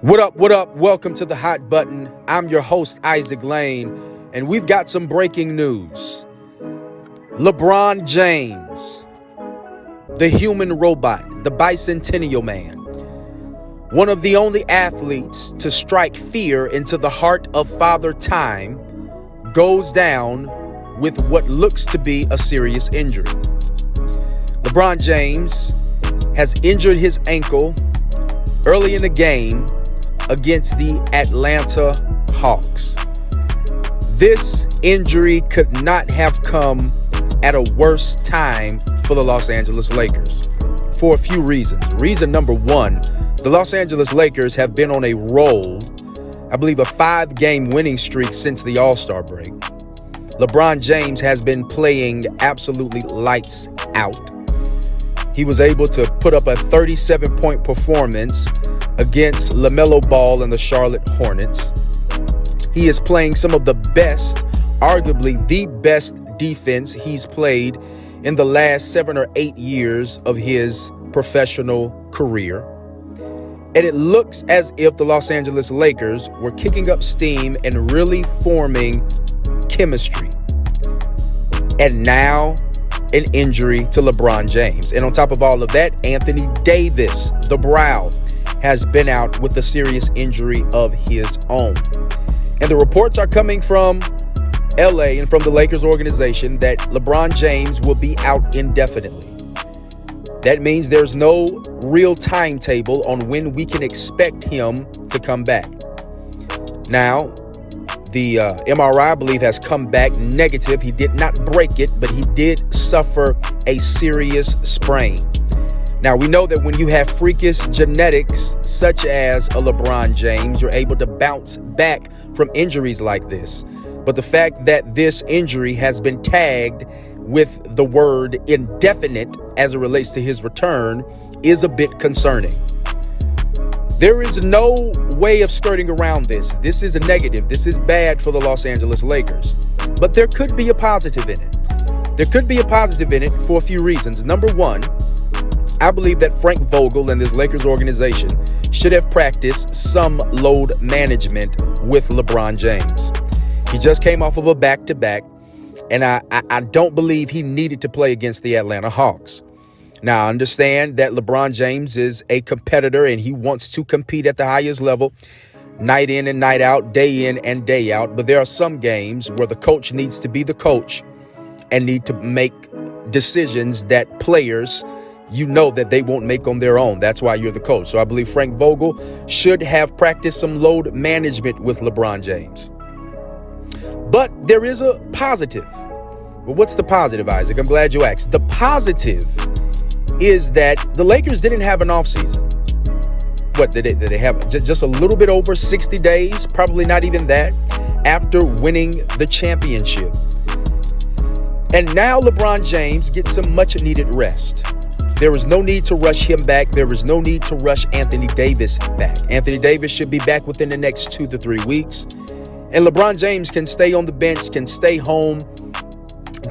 What up, what up? Welcome to the Hot Button. I'm your host, Isaac Lane, and we've got some breaking news. LeBron James, the human robot, the bicentennial man, one of the only athletes to strike fear into the heart of Father Time, goes down with what looks to be a serious injury. LeBron James has injured his ankle early in the game against the Atlanta Hawks. This injury could not have come at a worse time for the Los Angeles Lakers for a few reasons. Reason number one, the Los Angeles Lakers have been on a roll, I believe a 5-game winning streak since the All-Star break. LeBron James has been playing absolutely lights out. He was able to put up a 37-point performance against LaMelo Ball and the Charlotte Hornets. He is playing some of the best, arguably the best defense he's played in the last 7 or 8 years of his professional career. And it looks as if the Los Angeles Lakers were kicking up steam and really forming chemistry. And now an injury to LeBron James. And on top of all of that, Anthony Davis, the brow, has been out with a serious injury of his own. And the reports are coming from LA and from the Lakers organization that LeBron James will be out indefinitely. That means there's no real timetable on when we can expect him to come back. Now, the MRI, I believe, has come back negative. He did not break it, but he did suffer a serious sprain. Now, we know that when you have freakish genetics, such as a LeBron James, you're able to bounce back from injuries like this. But the fact that this injury has been tagged with the word indefinite as it relates to his return is a bit concerning. There is no way of skirting around this. This is a negative. This is bad for the Los Angeles Lakers. But there could be a positive in it. There could be a positive in it for a few reasons. Number one, I believe that Frank Vogel and this Lakers organization should have practiced some load management with LeBron James. He just came off of a back-to-back, and I don't believe he needed to play against the Atlanta Hawks. Now, I understand that LeBron James is a competitor and he wants to compete at the highest level, night in and night out, day in and day out. But there are some games where the coach needs to be the coach and need to make decisions that players, you know, that they won't make on their own. That's why you're the coach. So I believe Frank Vogel should have practiced some load management with LeBron James. But there is a positive. Well, what's the positive, Isaac? I'm glad you asked. The positive is that the Lakers didn't have an offseason. What did they have? Just a little bit over 60 days, probably not even that, after winning the championship. And now LeBron James gets some much needed rest. There is no need to rush him back. There is no need to rush Anthony Davis back. Anthony Davis should be back within the next 2 to 3 weeks. And LeBron James can stay on the bench, can stay home,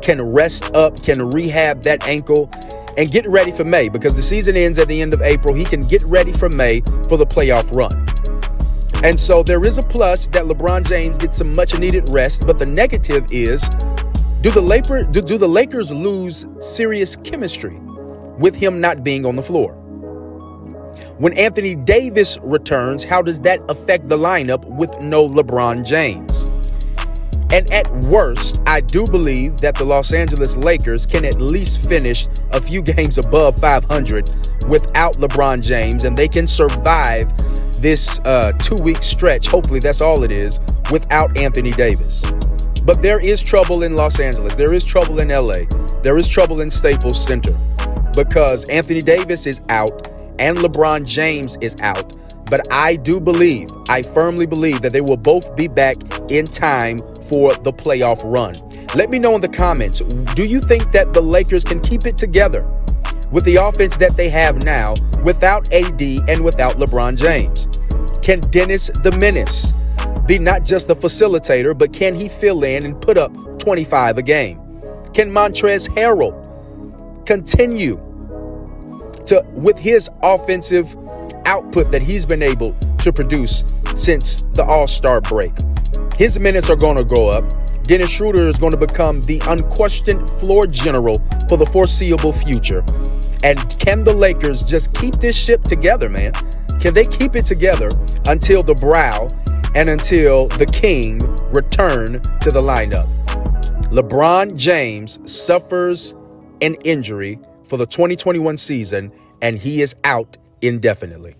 can rest up, can rehab that ankle, and get ready for May, because the season ends at the end of April. He can get ready for May for the playoff run. And so there is a plus that LeBron James gets some much needed rest. But the negative is, do the Lakers lose serious chemistry with him not being on the floor? When Anthony Davis returns, how does that affect the lineup with no LeBron James? And at worst, I do believe that the Los Angeles Lakers can at least finish a few games above 500 without LeBron James, and they can survive this 2-week stretch. Hopefully that's all it is, without Anthony Davis. But there is trouble in Los Angeles. There is trouble in LA. There is trouble in Staples Center, because Anthony Davis is out and LeBron James is out. But I firmly believe that they will both be back in time for the playoff run. Let me know in the comments, do you think that the Lakers can keep it together with the offense that they have now without AD and without LeBron James? Can Dennis the Menace be not just the facilitator, but can he fill in and put up 25 a game? Can Montrezl Harrell continue to, with his offensive output that he's been able to produce since the All-Star break. His minutes are going to go up. Dennis Schroeder is going to become the unquestioned floor general for the foreseeable future. And can the Lakers just keep this ship together, man? Can they keep it together until the brow and until the king return to the lineup? LeBron James suffers an injury for the 2021 season, and he is out indefinitely.